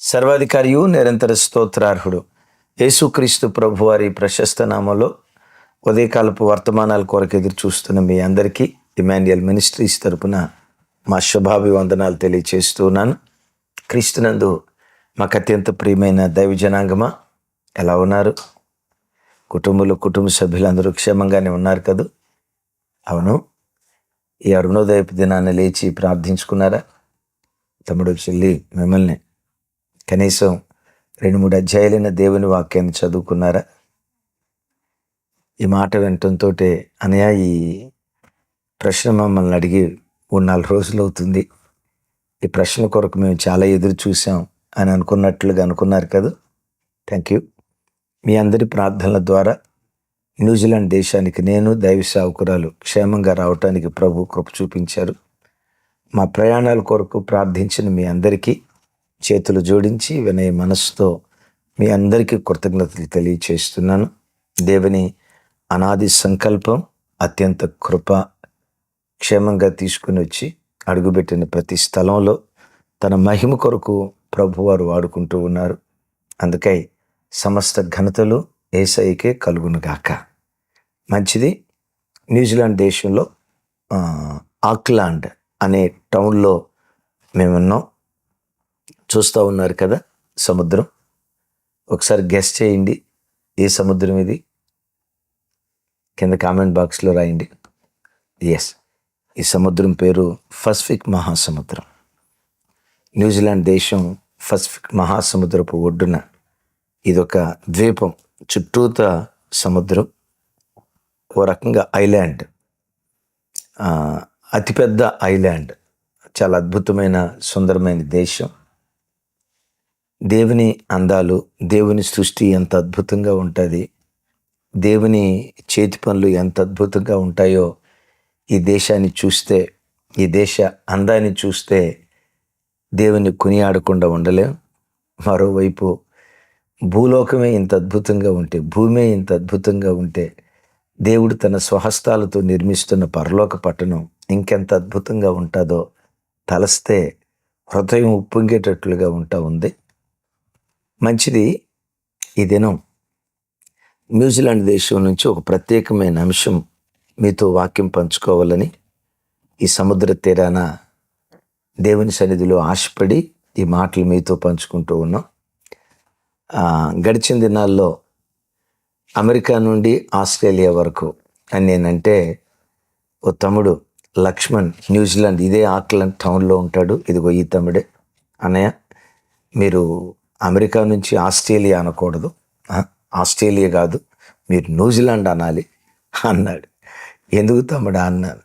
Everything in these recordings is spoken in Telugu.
సర్వాధికారియు నిరంతర స్తోత్రార్హుడు యేసుక్రీస్తు ప్రభువారి ప్రశస్త నామంలో ఉదయకాలపు వర్తమానాల కొరకు ఎదురు చూస్తున్న మీ అందరికీ ఇమాన్యుయల్ మినిస్ట్రీస్ తరపున మా శుభాభివందనాలు తెలియచేస్తున్నాను. క్రీస్తునందు మాకు అత్యంత ప్రియమైన దైవ జనాంగమా, ఎలా ఉన్నారు? కుటుంబ సభ్యులందరూ క్షేమంగానే ఉన్నారు కదూ? అవును. ఈ అరుణోదయపు దినాన్ని లేచి ప్రార్థించుకున్నారా? తమ్ముడు చెల్లి, మిమ్మల్ని కనీసం 2-3 అధ్యాయులైన దేవుని వాక్యాన్ని చదువుకున్నారా? ఈ మాట వినటంతో అనయా, ఈ ప్రశ్న మమ్మల్ని అడిగి 3-4 రోజులు అవుతుంది, ఈ ప్రశ్న కొరకు మేము చాలా ఎదురు చూసాం అని అనుకున్నారు కదా. Thank you. మీ అందరి ప్రార్థనల ద్వారా న్యూజిలాండ్ దేశానికి నేను, దైవ సేవకురాలు క్షేమంగా రావటానికి ప్రభు కృప చూపించారు. మా ప్రయాణాల కొరకు ప్రార్థించిన మీ అందరికీ చేతులు జోడించి వినయ మనస్సుతో మీ అందరికీ కృతజ్ఞతలు తెలియచేస్తున్నాను. దేవుని అనాది సంకల్పం, అత్యంత కృప క్షేమంగా తీసుకుని వచ్చి అడుగుపెట్టిన ప్రతి స్థలంలో తన మహిమ కొరకు ప్రభువారు వాడుకుంటూ ఉన్నారు. అందుకై సమస్త ఘనతలు యేసయ్యకే కలుగునుగాక. మంచిది. న్యూజిలాండ్ దేశంలో ఆక్లాండ్ అనే టౌన్లో మేమున్నాం. చూస్తూ ఉన్నారు కదా సముద్రం. ఒకసారి గెస్ చేయండి, ఏ సముద్రం ఇది? కింద కామెంట్ బాక్స్లో రాయండి. ఎస్, ఈ సముద్రం పేరు పసిఫిక్ మహాసముద్రం. న్యూజిలాండ్ దేశం పసిఫిక్ మహాసముద్రపు ఒడ్డున ఇదొక ద్వీపం, చుట్టూత సముద్రం, ఓ రకంగా ఐలాండ్, అతిపెద్ద ఐలాండ్, చాలా అద్భుతమైన సుందరమైన దేశం. దేవుని అందాలు, దేవుని సృష్టి ఎంత అద్భుతంగా ఉంటుంది, దేవుని చేతి పనులు ఎంత అద్భుతంగా ఉంటాయో ఈ దేశాన్ని చూస్తే, ఈ దేశ అందాన్ని చూస్తే దేవుని కొనియాడకుండా ఉండలేం. మరోవైపు భూలోకమే ఇంత అద్భుతంగా ఉంటే, భూమే ఇంత అద్భుతంగా ఉంటే, దేవుడు తన స్వహస్తాలతో నిర్మిస్తున్న పరలోక పట్టణం ఇంకెంత అద్భుతంగా ఉంటుందో తలస్తే హృదయం ఉప్పొంగేటట్లుగా ఉంది. మంచిది. ఈ దినం న్యూజిలాండ్ దేశం నుంచి ఒక ప్రత్యేకమైన అంశం మీతో వాక్యం పంచుకోవాలని ఈ సముద్ర తీరాన దేవుని సన్నిధిలో ఆశపడి ఈ మాటలు మీతో పంచుకుంటూ ఉన్నాం. గడిచిన దినాల్లో అమెరికా నుండి ఆస్ట్రేలియా వరకు అని నేనంటే, ఓ తమ్ముడు లక్ష్మణ్ న్యూజిలాండ్ ఇదే ఆక్లాండ్ టౌన్లో ఉంటాడు, ఇదిగో ఈ తమ్ముడే, అన్నయ్య మీరు అమెరికా నుంచి ఆస్ట్రేలియా అనకూడదు, ఆస్ట్రేలియా కాదు, మీరు న్యూజిలాండ్ అనాలి అన్నాడు. ఎందుకు తమ్ముడా అన్నాను.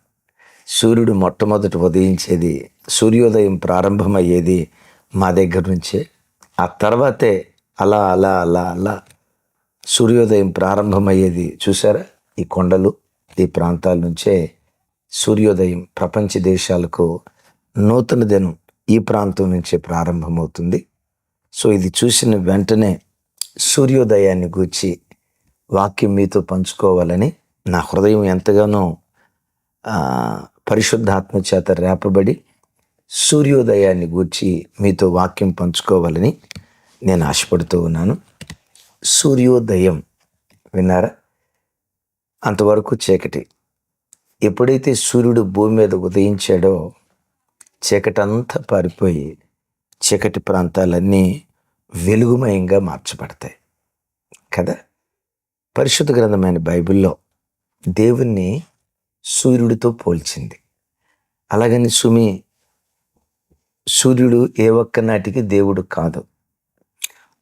సూర్యుడు మొట్టమొదట ఉదయించేది, సూర్యోదయం ప్రారంభమయ్యేది మా దగ్గర నుంచే. ఆ తర్వాతే అలా అలా అలా అలా సూర్యోదయం ప్రారంభమయ్యేది. చూసారా, ఈ కొండలు, ఈ ప్రాంతాల నుంచే సూర్యోదయం ప్రపంచ దేశాలకు నూతన దినం ఈ ప్రాంతం నుంచే ప్రారంభమవుతుంది. సో ఇది చూసిన వెంటనే సూర్యోదయాన్ని గూర్చి వాక్యం మీతో పంచుకోవాలని నా హృదయం ఎంతగానో పరిశుద్ధాత్మ చేత రేపబడి సూర్యోదయాన్ని గూర్చి మీతో వాక్యం పంచుకోవాలని నేను ఆశపడుతూ ఉన్నాను. సూర్యోదయం విన్నారా? అంతవరకు చీకటి. ఎప్పుడైతే సూర్యుడు భూమి మీద ఉదయించాడో చీకటి అంతా పారిపోయి చీకటి ప్రాంతాలన్నీ వెలుగుమయంగా మార్చబడతాయి కదా. పరిశుద్ధ గ్రంథమైన బైబిల్లో దేవుణ్ణి సూర్యుడితో పోల్చింది. అలాగని సూర్యుడు ఏ ఒక్క నాటికి దేవుడు కాదు.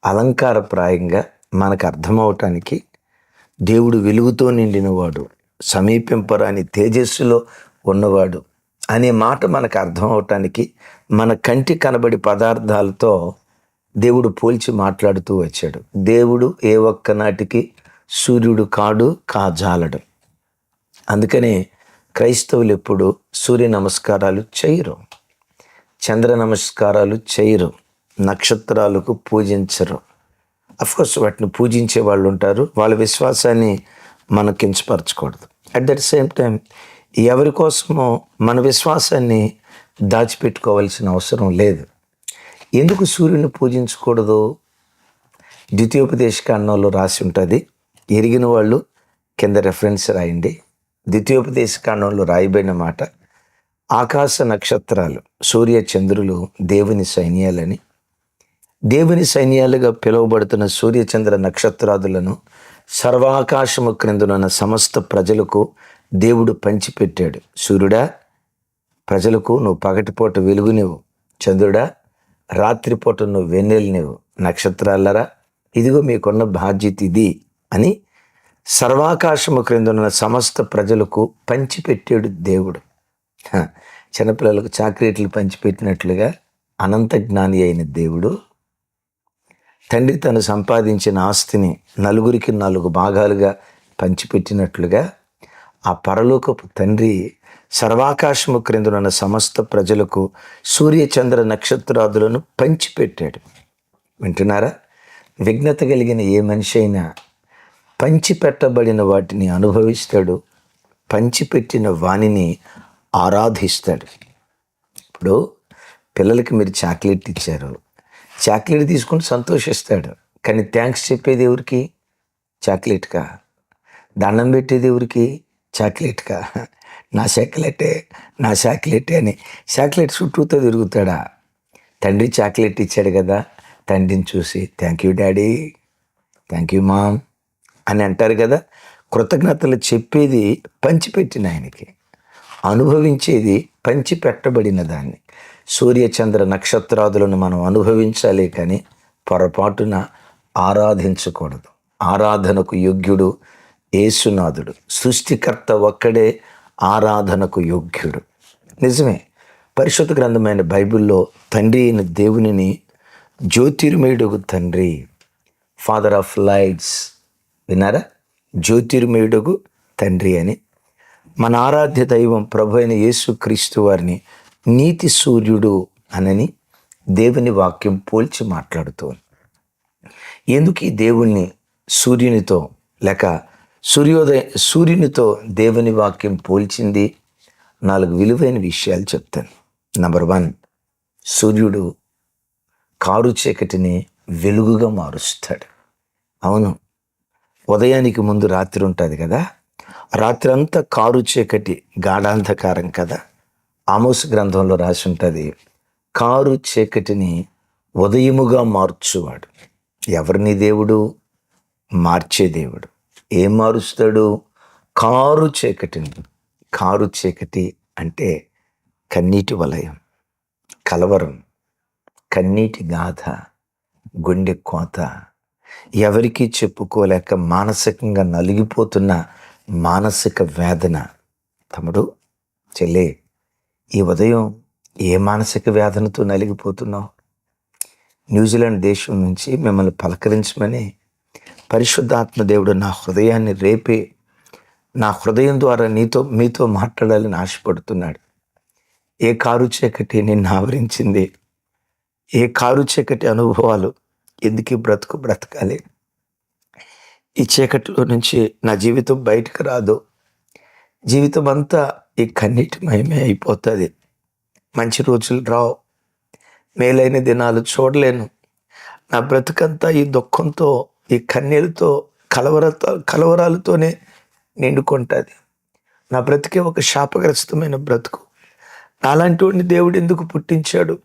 అలంకారప్రాయంగా మనకు అర్థమవటానికి దేవుడు వెలుగుతో నిండినవాడు, సమీపింపరాని తేజస్సులో ఉన్నవాడు అనే మాట మనకు అర్థం అవటానికి మన కంటి కనబడి పదార్థాలతో దేవుడు పోల్చి మాట్లాడుతూ వచ్చాడు. దేవుడు ఏ ఒక్క నాటికి సూర్యుడు కాడు, కాజాలడు. అందుకనే క్రైస్తవులు ఎప్పుడు సూర్య నమస్కారాలు చేయరు, చంద్ర నమస్కారాలు చేయరు, నక్షత్రాలకు పూజించరు. అఫ్కోర్స్ వాటిని పూజించే వాళ్ళు ఉంటారు, వాళ్ళ విశ్వాసాన్ని మనం కించపరచకూడదు. అట్ దట్ సేమ్ టైం ఎవరి కోసమో మన విశ్వాసాన్ని దాచిపెట్టుకోవాల్సిన అవసరం లేదు. ఎందుకు సూర్యుని పూజించకూడదు? ద్వితీయోపదేశకాండంలో రాసి ఉంటుంది. ఎరిగిన వాళ్ళు కింద రెఫరెన్స్ రాయండి. ద్వితీయోపదేశకాండంలో రాయబడిన మాట, ఆకాశ నక్షత్రాలు, సూర్య చంద్రులు దేవుని సైన్యాలని, దేవుని సైన్యాలుగా పిలువబడుతున్న సూర్యచంద్ర నక్షత్రాదులను సర్వాకాశము క్రిందనున్న సమస్త ప్రజలకు దేవుడు పంచిపెట్టాడు. సూర్యుడా, ప్రజలకు నువ్వు పగటిపూట వెలుగునివ్వు. చంద్రుడా, రాత్రిపూట నువ్వు వెన్నెలనివ్వు. నక్షత్రాలరా, ఇదిగో మీకున్న బాధ్యత ఇది అని సర్వాకాశము క్రిందనున్న సమస్త ప్రజలకు పంచిపెట్టాడు దేవుడు. చిన్నపిల్లలకు చాక్లెట్లు పంచిపెట్టినట్లుగా అనంత జ్ఞాని అయిన దేవుడు తండ్రి తను సంపాదించిన ఆస్తిని నలుగురికి 4 భాగాలుగా పంచిపెట్టినట్లుగా ఆ పరలోకపు తండ్రి సర్వాకాశము క్రిందనున్న సమస్త ప్రజలకు సూర్యచంద్ర నక్షత్రాదులను పంచిపెట్టాడు. వింటున్నారా? విఘ్నత కలిగిన ఏ మనిషి అయినా పంచిపెట్టబడిన వాటిని అనుభవిస్తాడు, పంచిపెట్టిన వాణిని ఆరాధిస్తాడు. ఇప్పుడు పిల్లలకి మీరు చాక్లెట్ ఇచ్చారు, చాక్లెట్ తీసుకుని సంతోషిస్తాడు. కానీ థ్యాంక్స్ చెప్పేది ఎవరికి? చాక్లెట్కా. దండం పెట్టేది ఎవరికి? చాక్లెట్కా. నా చాక్లెటే అని చాక్లెట్ చుట్టూతో తిరుగుతాడా? తండ్రి చాక్లెట్ ఇచ్చాడు కదా, తండ్రిని చూసి thank you daddy, thank you mom అని అంటారు కదా. కృతజ్ఞతలు చెప్పేది పంచిపెట్టిన ఆయనకి, అనుభవించేది పంచిపెట్టబడిన దాన్ని. సూర్యచంద్ర నక్షత్రాదులను మనం అనుభవించాలి, కానీ పొరపాటున ఆరాధించకూడదు. ఆరాధనకు యోగ్యుడు యేసునాథుడు. సృష్టికర్త ఒక్కడే ఆరాధనకు యోగ్యుడు. నిజమే, పరిశుద్ధ గ్రంథమైన బైబిల్లో తండ్రి అయిన దేవునిని జ్యోతిర్మయుడుగు తండ్రి, ఫాదర్ ఆఫ్ లైట్స్, విన్నారా? జ్యోతిర్మయుడుగు తండ్రి అని. మన ఆరాధ్య దైవం ప్రభు అయిన యేసు క్రీస్తు వారిని నీతి సూర్యుడు అనని దేవుని వాక్యం పోల్చి మాట్లాడుతోంది. ఎందుకు ఈ దేవుణ్ణి సూర్యునితో లేక సూర్యునితో దేవుని వాక్యం పోల్చింది? 4 విలువైన విషయాలు చెప్తాను. నంబర్ 1, సూర్యుడు కారు చీకటిని వెలుగుగా మారుస్తాడు. అవును, ఉదయానికి ముందు రాత్రి ఉంటుంది కదా, రాత్రి అంతా కారు చీకటి గాఢాంధకారం కదా. ఆమోసు గ్రంథంలో రాసి ఉంటుంది, కారు చీకటిని ఉదయముగా మార్చువాడు. ఎవరిని దేవుడు? మార్చే దేవుడు. ఏం మారుస్తాడు? కారు చీకటిని. కారు చీకటి అంటే కన్నీటి వలయం, కలవరం, కన్నీటి గాథ, గుండె కోత, ఎవరికీ చెప్పుకోలేక మానసికంగా నలిగిపోతున్న మానసిక వేదన. తమ్ముడు, చెల్లే, ఈ ఉదయం ఏ మానసిక వేదనతో నలిగిపోతున్నావు? న్యూజిలాండ్ దేశం నుంచి మిమ్మల్ని పలకరించమని పరిశుద్ధాత్మ దేవుడు నా హృదయాన్ని రేపే, నా హృదయం ద్వారా మీతో మాట్లాడాలని ఆశపడుతున్నాడు. ఏ కారు చీకటి నిన్ను ఆవరించింది? ఏ కారు చీకటి అనుభవాలు? ఎందుకు బ్రతకాలి? ఈ చీకటిలో నుంచి నా జీవితం బయటకు రాదు. జీవితం అంతా ఈ కన్నీటి మయమే అయిపోతుంది. మంచి రోజులు రావు, మేలైన దినాలు చూడలేను. నా బ్రతుకంతా ఈ దుఃఖంతో, ఈ కన్నీళ్ళతో, కలవరాలతోనే నిండుకుంటుంది. నా బ్రతికే ఒక శాపగ్రస్తమైన బ్రతుకు. నాలాంటి వాడిని దేవుడు ఎందుకు పుట్టించాడు?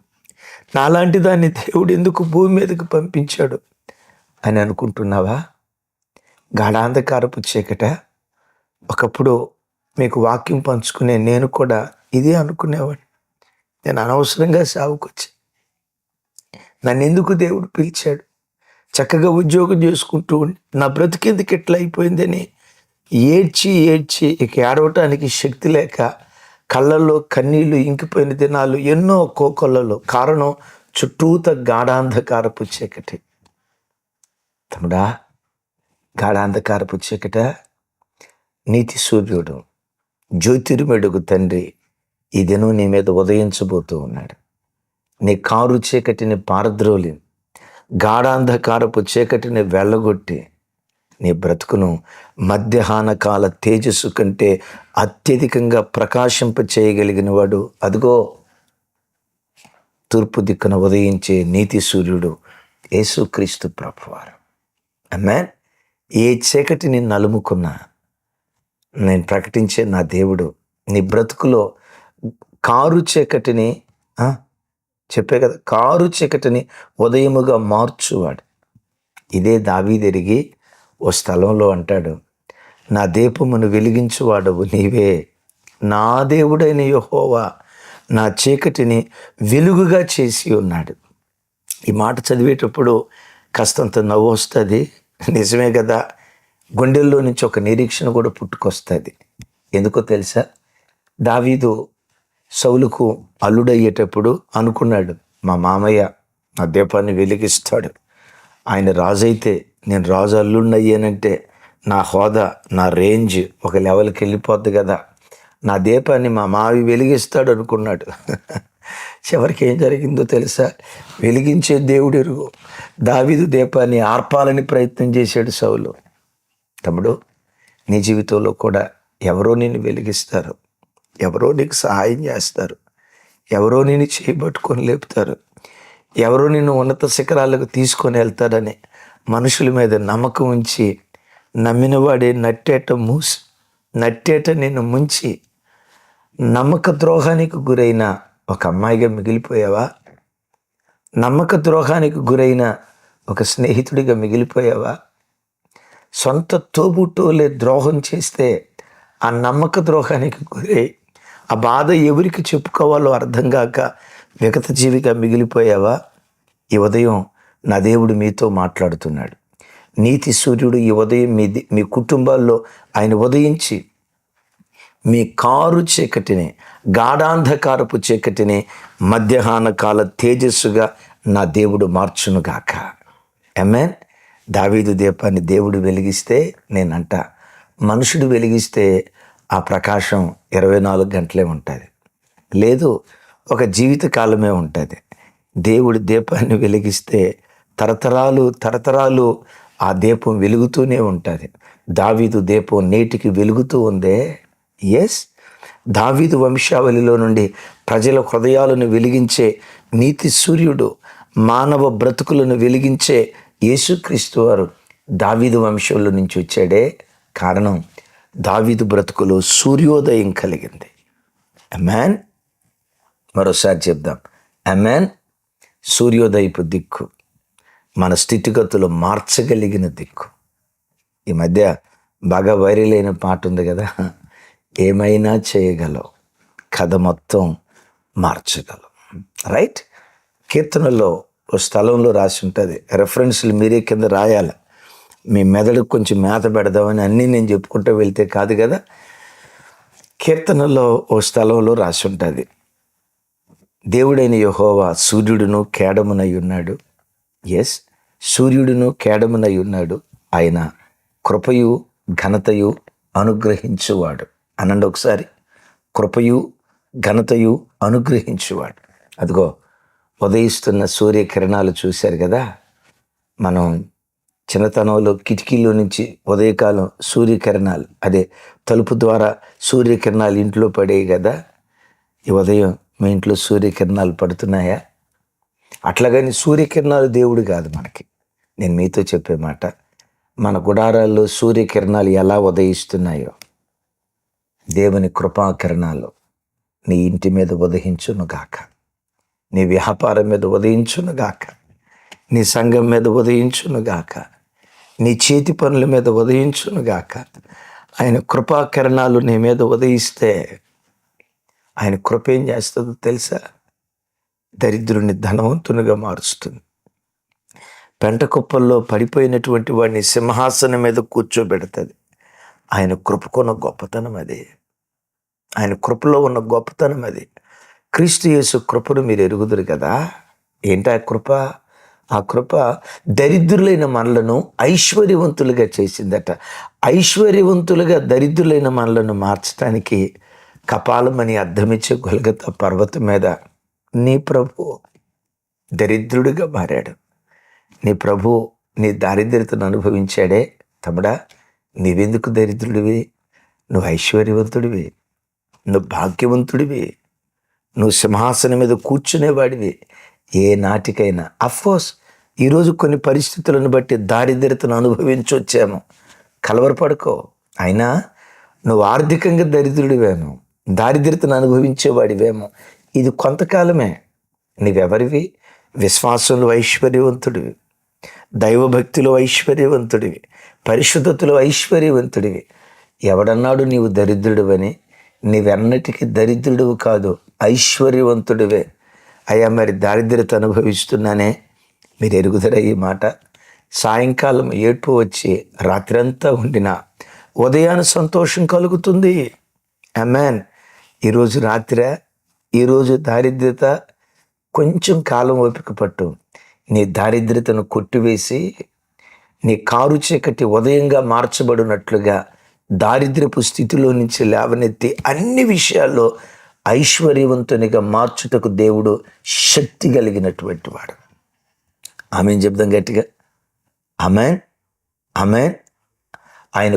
నాలాంటి దాన్ని దేవుడు ఎందుకు భూమి మీదకి పంపించాడు అని అనుకుంటున్నావా? గాఢాంధకారపు చీకట. ఒకప్పుడు మీకు వాక్యం పంచుకునే నేను కూడా ఇదే అనుకునేవాడిని. నేను అనవసరంగా సాగుకొచ్చి, నన్ను ఎందుకు దేవుడు పిలిచాడు? చక్కగా ఉద్యోగం చేసుకుంటూ నా బ్రతికెందుకు ఎట్లా అయిపోయిందని ఏడ్చి ఇక ఏడవటానికి శక్తి లేక కళ్ళల్లో కన్నీళ్లు ఇంకిపోయిన దినాలు ఎన్నో కోకొల్లలో. కారణం చుట్టూత గాఢాంధకారపు చీకటి. తమ్ముడా, గాఢాంధకారపు చీకట, నీతి సూర్యుడు జ్యోతిర్మయుడుగు తండ్రి ఈ దినం నీ మీద ఉదయించబోతూ ఉన్నాడు. నీ కారు చీకటిని పారద్రోలి, గాఢాంధకారపు చీకటిని వెళ్ళగొట్టి నీ బ్రతుకును మధ్యాహ్న కాల తేజస్సు కంటే అత్యధికంగా ప్రకాశింప చేయగలిగిన వాడు అదిగో తూర్పు దిక్కున ఉదయించే నీతి సూర్యుడు యేసుక్రీస్తు ప్రభువారు. ఆమేన్. ఏ చీకటిని నలుముకున్నా నేను ప్రకటించే నా దేవుడు నీ బ్రతుకులో కారు చీకటిని చెప్పే కదా, కారు చీకటిని ఉదయముగా మార్చువాడు. ఇదే దావీదెరిగి ఓ స్థలంలో అంటాడు, నా దీపమును వెలిగించువాడవు నీవే, నా దేవుడైన యెహోవా నా చీకటిని వెలుగుగా చేసి ఉన్నాడు. ఈ మాట చదివేటప్పుడు కాస్తంత నవ్వు వస్తుంది, నిజమే కదా. గుండెల్లో నుంచి ఒక నిరీక్షణ కూడా పుట్టుకొస్తుంది. ఎందుకో తెలుసా, దావీదు సౌలుకు అల్లుడయ్యేటప్పుడు అనుకున్నాడు, మా మామయ్య నా దీపాన్ని వెలిగిస్తాడు, ఆయన రాజు అయితే నేను రాజు అల్లుడిని అయ్యానంటే నా హోదా నా రేంజ్ ఒక లెవెల్కి వెళ్ళిపోద్ది కదా, నా దీపాన్ని మా మావి వెలిగిస్తాడు అనుకున్నాడు. చివరికి ఏం జరిగిందో తెలుసా, వెలిగించే దేవుడు ఎరుగు దావీదు దీపాన్ని ఆర్పాలని ప్రయత్నం చేశాడు సౌలు. తమ్ముడు, నీ జీవితంలో కూడా ఎవరో నిన్ను వెలిగిస్తారు, ఎవరో నీకు సహాయం చేస్తారు, ఎవరో నిన్ను చేయబట్టుకొని లేపుతారు, ఎవరో నిన్ను ఉన్నత శిఖరాలకు తీసుకొని వెళ్తారని మనుషుల మీద నమ్మకం ఉంచి నమ్మినవాడే నట్టేట నిన్ను ముంచి నమ్మక ద్రోహానికి గురైన ఒక అమ్మాయిగా మిగిలిపోయావా? నమ్మక ద్రోహానికి గురైన ఒక స్నేహితుడిగా మిగిలిపోయావా? సొంత తోబుట్టోలే ద్రోహం చేస్తే ఆ నమ్మక ద్రోహానికి గురై ఆ బాధ ఎవరికి చెప్పుకోవాలో అర్థం కాక విగత జీవిగా మిగిలిపోయావా? ఈ ఉదయం నా దేవుడు మీతో మాట్లాడుతున్నాడు. నీతి సూర్యుడు ఈ ఉదయం మీ కుటుంబాల్లో ఆయన ఉదయించి మీ కారు చీకటిని, గాఢాంధకారపు చీకటిని మధ్యాహ్న కాల తేజస్సుగా నా దేవుడు మార్చునుగాక. ఆమేన్. దావీదు దీపాన్ని దేవుడు వెలిగిస్తే, నేనంట మనుషుడు వెలిగిస్తే ఆ ప్రకాశం 24 గంటలే ఉంటుంది, లేదు ఒక జీవితకాలమే ఉంటుంది. దేవుడి దీపాన్ని వెలిగిస్తే తరతరాలు ఆ దీపం వెలుగుతూనే ఉంటుంది. దావీదు దీపం నేటికి వెలుగుతూ ఉందే. ఎస్, దావీదు వంశావళిలో నుండి ప్రజల హృదయాలను వెలిగించే నీతి సూర్యుడు, మానవ బ్రతుకులను వెలిగించే యేసుక్రీస్తు వారు దావీదు వంశంలో నుంచి వచ్చాడే. కారణం, దావీదు బ్రతుకులో సూర్యోదయం కలిగింది. ఆమేన్. మరోసారి చెప్దాం, ఆమేన్. సూర్యోదయపు దిక్కు, మన స్థితిగతులు మార్చగలిగిన దిక్కు. ఈ మధ్య బాగా వైరల్ అయిన పాట ఉంది కదా, ఏమైనా చేయగలవు, కథ మొత్తం మార్చగలవు. రైట్. కీర్తనలో ఓ స్థలంలో రాసి ఉంటుంది, రెఫరెన్స్లు మీరే కింద రాయాలి. మీ మెదడుకు కొంచెం మేత పెడదామని అన్నీ నేను చెప్పుకుంటూ వెళ్తే కాదు కదా. కీర్తనలో ఓ స్థలంలో రాసి ఉంటుంది, దేవుడైన యెహోవా సూర్యుడును కేడమునై ఉన్నాడు. ఎస్, సూర్యుడును కేడమునై ఉన్నాడు, ఆయన కృపయు ఘనతయు అనుగ్రహించువాడు. అనండి ఒకసారి, కృపయు ఘనతయు అనుగ్రహించువాడు. అదిగో ఉదయిస్తున్న సూర్యకిరణాలు చూశారు కదా. మనం చిన్నతనంలో కిటికీలో నుంచి ఉదయకాలం సూర్యకిరణాలు, అదే తలుపు ద్వారా సూర్యకిరణాలు ఇంట్లో పడేవి కదా. ఈ ఉదయం మీ ఇంట్లో సూర్యకిరణాలు పడుతున్నాయా? అట్లాగని సూర్యకిరణాలు దేవుడు కాదు మనకి. నేను మీతో చెప్పే మాట, మన గుడారాల్లో సూర్యకిరణాలు ఎలా ఉదయిస్తున్నాయో దేవుని కృపాకిరణాలు నీ ఇంటి మీద ఉదయించునుగాక, నీ వ్యాపారం మీద ఉదయించునుగాక, నీ సంఘం మీద ఉదయించునుగాక, నీ చేతి పనుల మీద ఉదయించునుగాక. ఆయన కృపాకిరణాలు నీ మీద ఉదయిస్తే ఆయన కృప ఏం చేస్తుందో తెలుసా? దరిద్రుని ధనవంతునిగా మారుస్తుంది. పెంట కుప్పల్లో పడిపోయినటువంటి వాడిని సింహాసనం మీద కూర్చోబెడుతుంది. ఆయన కృపకున్న గొప్పతనం అది, ఆయన కృపలో ఉన్న గొప్పతనం అది. క్రీస్తు యేసు కృపను మీరు ఎరుగుదురు కదా. ఏంటి ఆ కృప? ఆ కృప దరిద్రులైన మనలను ఐశ్వర్యవంతులుగా చేసిందట. ఐశ్వర్యవంతులుగా దరిద్రులైన మనలను మార్చడానికి కపాలమని అర్థమిచ్చే గొల్గొతా పర్వతం మీద నీ ప్రభు దరిద్రుడిగా మారాడు. నీ ప్రభు నీ దారిద్ర్యతను అనుభవించాడే. తమ్ముడా, నీవెందుకు దరిద్రుడివి? నువ్వు ఐశ్వర్యవంతుడివి, నువ్వు భాగ్యవంతుడివి, నువ్వు సింహాసనం మీద కూర్చునేవాడివి ఏ నాటికైనా. అఫ్కోర్స్ ఈరోజు కొన్ని పరిస్థితులను బట్టి దారిద్రతను అనుభవించొచ్చాము, కలవరపడుకో. అయినా నువ్వు ఆర్థికంగా దరిద్రుడివేమో, దారిద్రతను అనుభవించేవాడివేమో, ఇది కొంతకాలమే. నీవెవరివి? విశ్వాసంలో ఐశ్వర్యవంతుడివి, దైవభక్తిలో ఐశ్వర్యవంతుడివి, పరిశుద్ధతలో ఐశ్వర్యవంతుడివి. ఎవడన్నాడు నీవు దరిద్రుడివని? నీవెన్నటికీ దరిద్రుడివి కాదు, ఐశ్వర్యవంతుడివే. అయ్యా మరి దారిద్రత అనుభవిస్తున్నానే, మీరు ఎరుగుదరా ఈ మాట? సాయంకాలం ఏడ్పు వచ్చి రాత్రంతా ఉండినా ఉదయాన సంతోషం కలుగుతుంది. ఆమేన్. ఈరోజు రాత్రి, ఈరోజు దారిద్రత, కొంచెం కాలం ఓపిక పట్టు. నీ దారిద్రతను కొట్టివేసి నీ కారు చీకటి ఉదయంగా మార్చబడినట్లుగా దారిద్ర్యపు స్థితిలో నుంచి లేవనెత్తి అన్ని విషయాల్లో ఐశ్వర్యవంతునిగా మార్చుటకు దేవుడు శక్తి కలిగినటువంటి వాడు. ఆమేన్ చెప్దాం గట్టిగా. ఆమేన్, ఆమేన్. ఆయన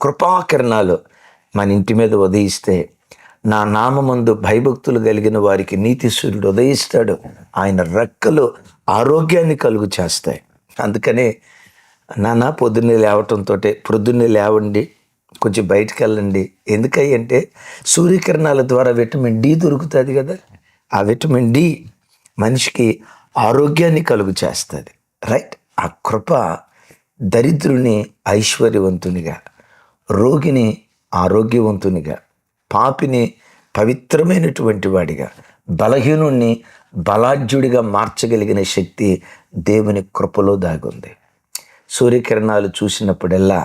కృపాకిరణాలు మన ఇంటి మీద ఉదయిస్తే, నా నామమందు భయభక్తులు కలిగిన వారికి నీతి సూర్యుడు ఉదయిస్తాడు. ఆయన రెక్కలు ఆరోగ్యాన్ని కలుగు చేస్తాయి. అందుకనే నాన్న పొద్దున్నే లేవండి, కొంచెం బయటికి వెళ్ళండి. ఎందుకంటే సూర్యకిరణాల ద్వారా విటమిన్ డి దొరుకుతుంది కదా. ఆ విటమిన్ డి మనిషికి ఆరోగ్యాన్ని కలుగు చేస్తుంది. రైట్. ఆ కృప దరిద్రుని ఐశ్వర్యవంతునిగా, రోగిని ఆరోగ్యవంతునిగా, పాపిని పవిత్రమైనటువంటి వాడిగా, బలహీనుణ్ణి బలాఢ్యుడిగా మార్చగలిగిన శక్తి దేవుని కృపలో దాగుంది. సూర్యకిరణాలు చూసినప్పుడల్లా,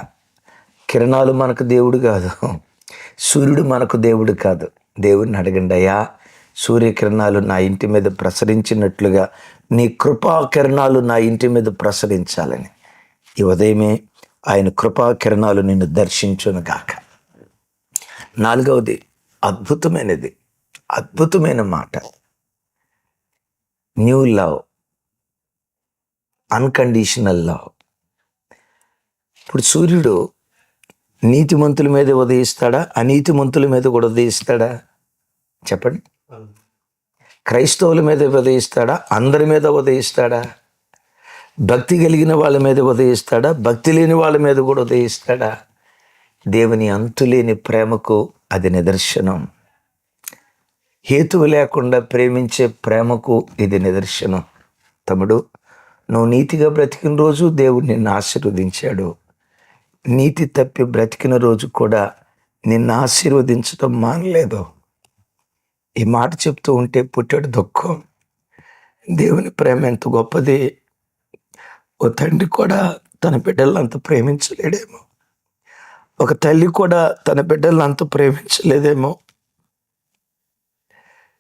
కిరణాలు మనకు దేవుడు కాదు, సూర్యుడు మనకు దేవుడు కాదు. దేవుడిని అడగండి, అయ్యా సూర్యకిరణాలు నా ఇంటి మీద ప్రసరించినట్లుగా నీ కృపాకిరణాలు నా ఇంటి మీద ప్రసరించాలని. ఈ ఉదయమే ఆయన కృపాకిరణాలు నిన్ను దర్శించును గాక. 4వది అద్భుతమైన మాట, న్యూ లవ్, అన్కండిషనల్ లవ్. ఇప్పుడు సూర్యుడు నీతిమంతుల మీద ఉదయిస్తాడా, అనీతిమంతుల మీద కూడా ఉదయిస్తాడా? చెప్పండి. క్రైస్తవుల మీద ఉదయిస్తాడా, అందరి మీద ఉదయిస్తాడా? భక్తి కలిగిన వాళ్ళ మీద ఉదయిస్తాడా, భక్తి లేని వాళ్ళ మీద కూడా ఉదయిస్తాడా? దేవుని అంతులేని ప్రేమకు అది నిదర్శనం. హేతువు లేకుండా ప్రేమించే ప్రేమకు ఇది నిదర్శనం. తమ్ముడు, నువ్వు నీతిగా బ్రతికిన రోజు దేవుడు నిన్ను ఆశీర్వదించాడు. నీతి తప్పి బ్రతికిన రోజు కూడా నిన్ను ఆశీర్వదించడం మానలేదు. ఈ మాట చెప్తూ ఉంటే పుట్టాడు దుఃఖం. దేవుని ప్రేమ ఎంత గొప్పది. ఓ తండ్రి కూడా తన బిడ్డలను అంత ప్రేమించలేడేమో, ఒక తల్లి కూడా తన బిడ్డలను అంత ప్రేమించలేదేమో.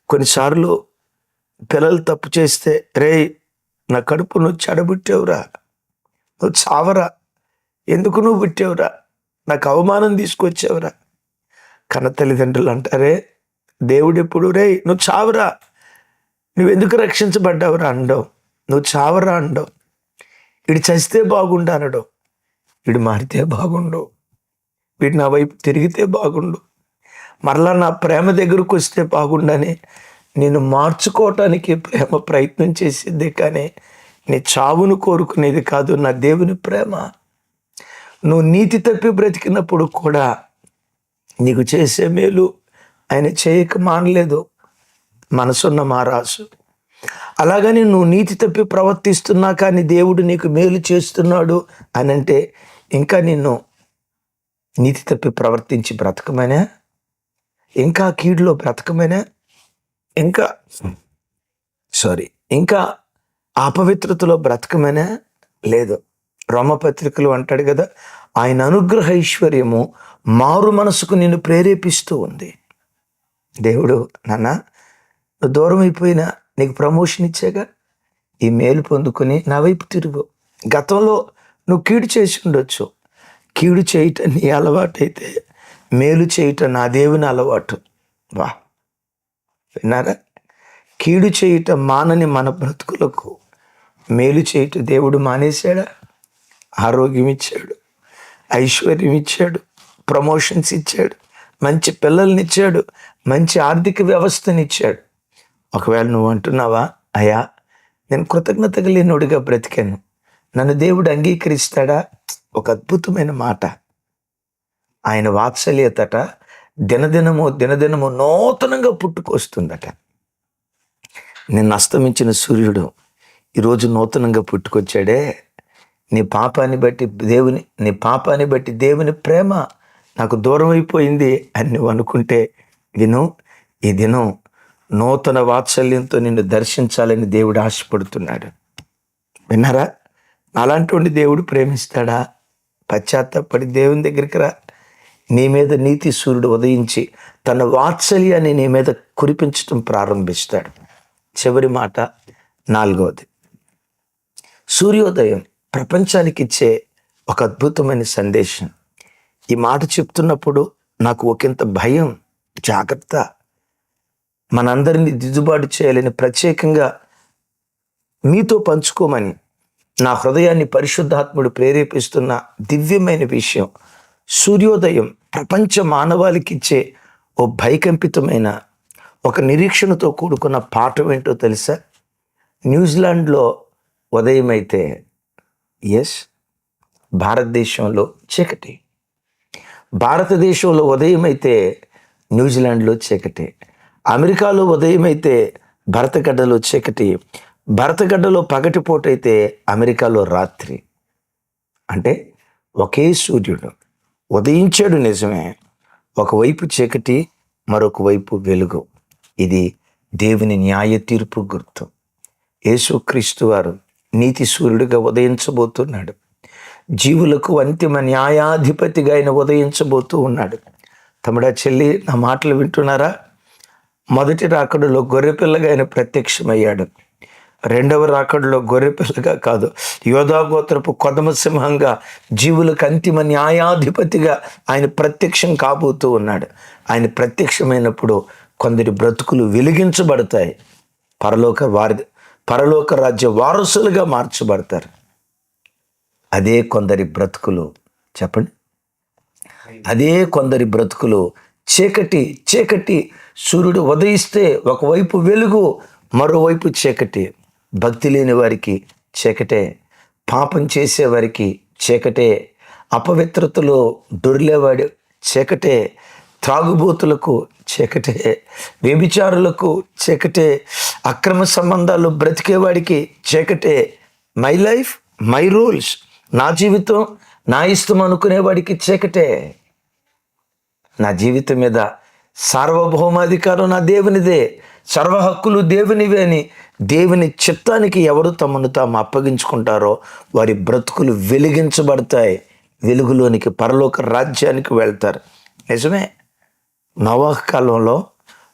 కొన్నిసార్లు పిల్లలు తప్పు చేస్తే, రే నా కడుపు నువ్వు చెడబుట్టావురా, నువ్వు చావరా, ఎందుకు నువ్వు పుట్టావురా, నాకు అవమానం తీసుకొచ్చావురా. కన్న తల్లిదండ్రులు అంటారే, దేవుడు ఎప్పుడు రే నువ్వు చావరా, నువ్వెందుకు రక్షించబడ్డావురా అండవు, నువ్వు చావరా అండవు. వీడు చస్తే బాగుండు అనడు, వీడు మారితే బాగుండు, వీడు నా వైపు తిరిగితే బాగుండు, మరలా నా ప్రేమ దగ్గరకు వస్తే బాగుండని నేను మార్చుకోవటానికి ప్రేమ ప్రయత్నం చేసేదే, కానీ నీ చావును కోరుకునేది కాదు నా దేవుని ప్రేమ. నువ్వు నీతి తప్పి బ్రతికినప్పుడు కూడా నీకు చేసే మేలు ఆయన చేయక మానలేదు. మనసున్న మారాసు. అలాగని నువ్వు నీతి తప్పి ప్రవర్తిస్తున్నా కానీ దేవుడు నీకు మేలు చేస్తున్నాడు అని అంటే ఇంకా నిన్ను నీతి తప్పి ప్రవర్తించి బ్రతకమేనా, ఇంకా కీడులో బ్రతకమేనా, ఇంకా అపవిత్రతలో బ్రతకమేనా? లేదు. రోమపత్రికలు అంటాడు కదా, ఆయన అనుగ్రహ ఐశ్వర్యము మారు మనసుకు నిన్ను ప్రేరేపిస్తూ ఉంది. దేవుడు, నాన్న నువ్వు దూరం అయిపోయినా నీకు ప్రమోషన్ ఇచ్చాగా, ఈ మేలు పొందుకొని నా వైపు తిరుగు. గతంలో నువ్వు కీడు చేసి ఉండొచ్చు, కీడు చేయటం నీ అలవాటు అయితే మేలు చేయటం నా దేవుని అలవాటు. వా, విన్నారా? కీడు చేయటం మానని మన బ్రతుకులకు మేలు చేయటం దేవుడు మానేశాడా? ఆరోగ్యం ఇచ్చాడు, ఐశ్వర్యం ఇచ్చాడు, ప్రమోషన్స్ ఇచ్చాడు, మంచి పిల్లల్నిచ్చాడు, మంచి ఆర్థిక వ్యవస్థనిచ్చాడు. ఒకవేళ నువ్వు అంటున్నావా, అయ్యా నేను కృతజ్ఞత లేనుడిగా బ్రతికాను, నన్ను దేవుడు అంగీకరిస్తాడా? ఒక అద్భుతమైన మాట. ఆయన వాత్సల్యతట దినదినము నూతనంగా పుట్టుకొస్తుందట. నిన్ను అస్తమించిన సూర్యుడు ఈరోజు నూతనంగా పుట్టుకొచ్చాడే. నీ పాపాన్ని బట్టి దేవుని ప్రేమ నాకు దూరం అయిపోయింది అని నువ్వు అనుకుంటే విను, ఈ దినం నూతన వాత్సల్యంతో నిన్ను దర్శించాలని దేవుడు ఆశపడుతున్నాడు. విన్నారా? అలాంటి దేవుడు ప్రేమిస్తాడా? పశ్చాత్తాపడి దేవుని దగ్గరికి రా. నీ మీద నీతి సూర్యుడు ఉదయించి తన వాత్సల్యాన్ని నీ మీద కురిపించడం ప్రారంభిస్తాడు. చివరి మాట, 4వది. సూర్యోదయం ప్రపంచానికి ఇచ్చే ఒక అద్భుతమైన సందేశం. ఈ మాట చెప్తున్నప్పుడు నాకు ఒకంత భయం, జాగ్రత్త. మనందరినీ దిద్దుబాటు చేయాలని ప్రత్యేకంగా మీతో పంచుకోమని నా హృదయాన్ని పరిశుద్ధాత్ముడు ప్రేరేపిస్తున్న దివ్యమైన విషయం. సూర్యోదయం ప్రపంచ మానవాళికి ఇచ్చే ఓ భయకంపితమైన ఒక నిరీక్షణతో కూడుకున్న పాఠం ఏంటో తెలుసా? న్యూజిలాండ్లో ఉదయం అయితే భారతదేశంలో చీకటి, భారతదేశంలో ఉదయం అయితే న్యూజిలాండ్లో చీకటి, అమెరికాలో ఉదయం అయితే భరతగడ్డలో చీకటి, భరతగడ్డలో పగటిపూటైతే అమెరికాలో రాత్రి. అంటే ఒకే సూర్యుడు ఉదయించాడు నిజమే, ఒకవైపు చీకటి, మరొక వైపు వెలుగు. ఇది దేవుని న్యాయ తీర్పు గుర్తు. యేసుక్రీస్తు వారు నీతి సూర్యుడిగా ఉదయించబోతున్నాడు. జీవులకు అంతిమ న్యాయాధిపతిగా ఆయన ఉదయించబోతూ ఉన్నాడు. తమ్ముడా, చెల్లి, నా మాటలు వింటున్నారా? మొదటి రాకడలో గొర్రెపిల్లగా ఆయన ప్రత్యక్షమయ్యాడు. రెండవ రాకడలో గొర్రెపిల్లగా కాదు, యోధాగోత్రపు కొదమ సింహంగా జీవులకు అంతిమ న్యాయాధిపతిగా ఆయన ప్రత్యక్షం కాబోతూ ఉన్నాడు. ఆయన ప్రత్యక్షమైనప్పుడు కొందరి బ్రతుకులు వెలిగించబడతాయి, పరలోక రాజ్య వారసులుగా మార్చబడతారు. అదే కొందరి బ్రతుకులు, చెప్పండి, అదే కొందరి బ్రతుకులు చీకటి. సూర్యుడు ఉదయిస్తే ఒకవైపు వెలుగు, మరోవైపు చీకటి. భక్తి లేని వారికి చీకటే, పాపం చేసేవారికి చీకటే, అపవిత్రతలో దొర్లేవాడు చీకటే, త్రాగుబోతులకు చీకటే, వ్యభిచారులకు చీకటే, అక్రమ సంబంధాలు బ్రతికేవాడికి చీకటే. మై లైఫ్ మై రూల్స్, నా జీవితం నా ఇష్టం అనుకునేవాడికి చీకటే. నా జీవితం మీద సార్వభౌమాధికారం నా దేవునిదే, సర్వ హక్కులు దేవునివే అని దేవుని చిత్తానికి ఎవరు తమను తాము అప్పగించుకుంటారో వారి బ్రతుకులు వెలిగించబడతాయి, వెలుగులోనికి, పరలోక రాజ్యానికి వెళ్తారు. నిజమే, నోవాహు కాలంలో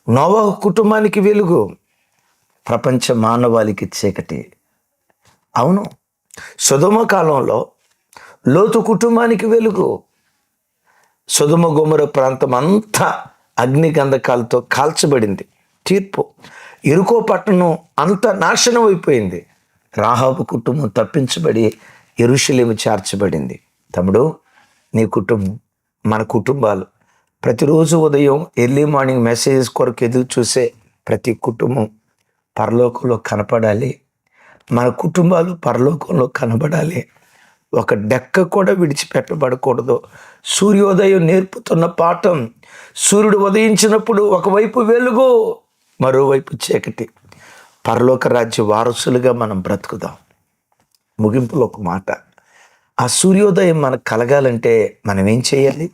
నోవాహు కుటుంబానికి వెలుగు, ప్రపంచ మానవాళికి చీకటి. అవును, సొదొమ కాలంలో లోతు కుటుంబానికి వెలుగు. సొదొమ గొమొర ప్రాంతం అంతా అగ్ని గంధకాలతో కాల్చబడింది. తీర్పు. యెరికో పట్టణం అంతా నాశనం అయిపోయింది. రాహాబు కుటుంబం తప్పించబడి యెరూషలేము చేర్చబడింది. తమ్ముడు, నీ కుటుంబం, మన కుటుంబాలు ప్రతిరోజు ఉదయం ఎర్లీ మార్నింగ్ మెసేజెస్ కొరకు ఎదురు చూసే ప్రతి కుటుంబం పరలోకంలో కనపడాలి. మన కుటుంబాలు పరలోకంలో కనబడాలి. ఒక డెక్క కూడా విడిచిపెట్టబడకూడదు. సూర్యోదయం నేర్పుతున్న పాఠం, సూర్యుడు ఉదయించినప్పుడు ఒకవైపు వెలుగు, మరోవైపు చీకటి. పరలోక రాజ్య వారసులుగా మనం బ్రతుకుదాం. ముగింపులో ఒక మాట, ఆ సూర్యోదయం మనకు కలగాలంటే మనం ఏం చేయాలి?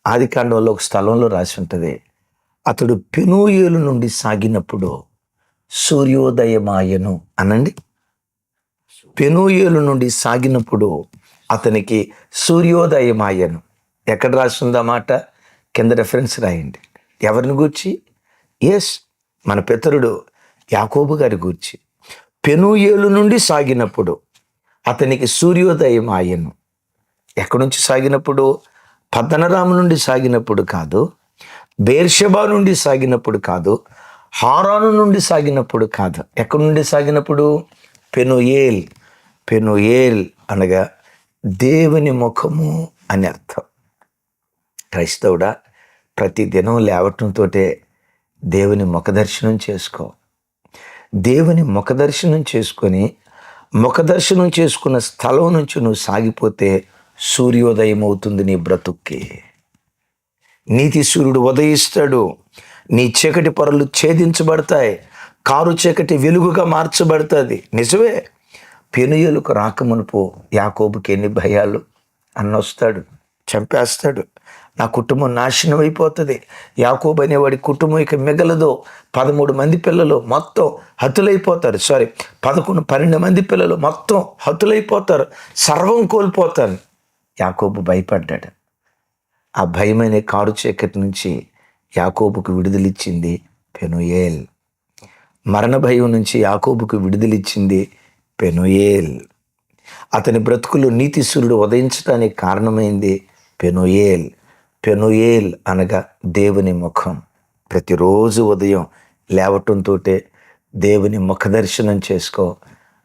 ఆదికాండంలో ఒక స్థలంలో రాసి ఉంటుంది, అతడు పెనూయేలు నుండి సాగినప్పుడు సూర్యోదయమాయను. అనండి, పెనూయేలు నుండి సాగినప్పుడు అతనికి సూర్యోదయమాయను. ఎక్కడ రాసిందా మాట? కింద రెఫరెన్స్ రాయండి. ఎవరిని గూర్చి? మన పితరుడు యాకోబు గారి గూర్చి. పెనూయేలు నుండి సాగినప్పుడు అతనికి సూర్యోదయం ఆయను. ఎక్కడి నుంచి సాగినప్పుడు? పద్దనరాము నుండి సాగినప్పుడు కాదు, బేర్షెబా నుండి సాగినప్పుడు కాదు, హారాను నుండి సాగినప్పుడు కాదు. ఎక్కడి నుండి సాగినప్పుడు? పెనూయేల్ అనగా దేవుని ముఖము అని అర్థం. క్రైస్తవుడా, ప్రతి దినం లేవటంతో దేవుని ముఖదర్శనం చేసుకో. దేవుని ముఖదర్శనం చేసుకొని, ముఖదర్శనం చేసుకున్న స్థలం నుంచి నువ్వు సాగిపోతే సూర్యోదయం అవుతుంది నీ బ్రతుక్కి. నీతి సూర్యుడు ఉదయిస్తాడు, నీ చీకటి పొరలు ఛేదించబడతాయి, కారు చీకటి వెలుగుగా మార్చబడుతుంది. నిజమే. పెనుయలకు రాకమునుపు యాకోబుకి ఎన్ని భయాలు. అన్నొస్తాడు, చంపేస్తాడు, నా కుటుంబం నాశనం అయిపోతుంది, యాకోబు అనేవాడి కుటుంబం ఇక మిగలదు, 13 మంది పిల్లలు మొత్తం హతులైపోతారు. 12 మంది పిల్లలు మొత్తం హతులైపోతారు, సర్వం కోల్పోతారు. యాకోబు భయపడ్డాడు. ఆ భయమనే కారు చీకటి నుంచి యాకోబుకు విడుదలిచ్చింది పెనుయేల్. మరణ భయం నుంచి యాకోబుకు విడుదలిచ్చింది పెనుయేల్. అతని బ్రతుకులు నీతి సూర్యుడు ఉదయించడానికి కారణమైంది పెనుయేల్. పెనుయేల్ అనగా దేవుని ముఖం. ప్రతిరోజు ఉదయం లేవటంతో దేవుని ముఖదర్శనం చేసుకో.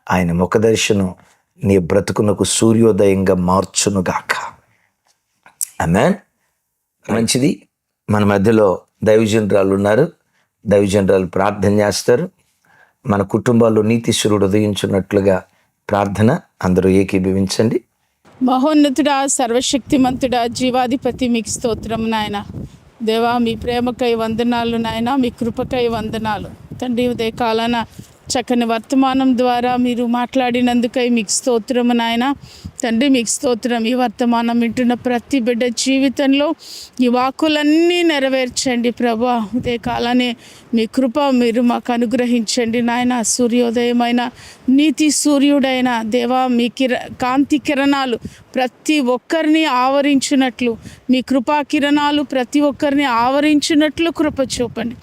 ఆయన ముఖదర్శనం నీ బ్రతుకునకు సూర్యోదయంగా మార్చునుగాక. ఆమేన్. మంచిది. మన మధ్యలో దైవజనరాలు ఉన్నారు. దైవజనరాలు ప్రార్థన చేస్తారు. మన కుటుంబాల్లో నీతి సూర్యుడు ఉదయించున్నట్లుగా ప్రార్థన అందరూ ఏకీభవించండి. మహోన్నతుడా, సర్వశక్తిమంతుడా, జీవాధిపతి, మీకు స్తోత్రం నాయన. దేవా, మీ ప్రేమకై వందనాలు నాయన, మీ కృపకై వందనాలు తండ్రి. ఉదయ కాలాన చక్కని వర్తమానం ద్వారా మీరు మాట్లాడినందుకై మీకు స్తోత్రము నాయన. తండ్రి, మీకు స్తోత్రం. ఈ వర్తమానం వింటున్న ప్రతి బిడ్డ జీవితంలో ఈ వాక్కులన్నీ నెరవేర్చండి ప్రభా. ఉదయ కాలానే మీ కృప మీరు మాకు అనుగ్రహించండి నాయన. సూర్యోదయమైన నీతి సూర్యుడైన దేవా, మీ కాంతి కిరణాలు ప్రతి ఒక్కరిని ఆవరించినట్లు, మీ కృపా కిరణాలు ప్రతి ఒక్కరిని ఆవరించినట్లు కృప చూపండి,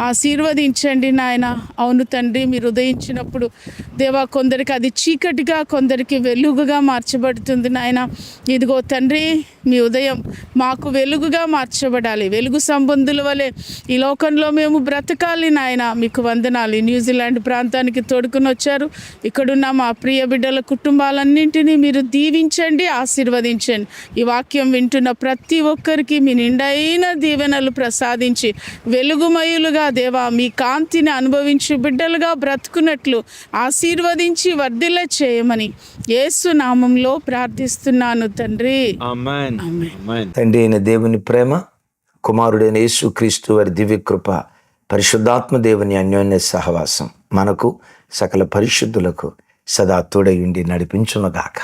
ఆశీర్వదించండి నాయన. అవును తండ్రి, మీరు ఉదయించినప్పుడు దేవా, కొందరికి అది చీకటిగా, కొందరికి వెలుగుగా మార్చబడుతుంది నాయన. ఇదిగో తండ్రి, మీ ఉదయం మాకు వెలుగుగా మార్చబడాలి. వెలుగు సంబంధుల వలె ఈ లోకంలో మేము బ్రతకాలి నాయన. మీకు వందనాలు. న్యూజిలాండ్ ప్రాంతానికి తోడుకుని వచ్చారు. ఇక్కడున్న మా ప్రియ బిడ్డల కుటుంబాలన్నింటినీ మీరు దీవించండి, ఆశీర్వదించండి. ఈ వాక్యం వింటున్న ప్రతి ఒక్కరికి మీ నిండైన దీవెనలు ప్రసాదించి వెలుగుమయులుగా దేవా, మీ కాంతిని అనుభవించి బిడ్డలుగా బ్రతుకున్నట్లు ఆశీర్వదించి వర్ధిల్ల చేయమని యేసు నామంలో ప్రార్థిస్తున్నాను తండ్రి. ఆమేన్. తండ్రి అయిన దేవుని ప్రేమ, కుమారుడైన యేసు క్రీస్తు వారి దివ్య కృప, పరిశుద్ధాత్మ దేవుని అన్యోన్య సహవాసం మనకు సకల పరిశుద్ధులకు సదా తోడయుండి నడిపించునుగాక.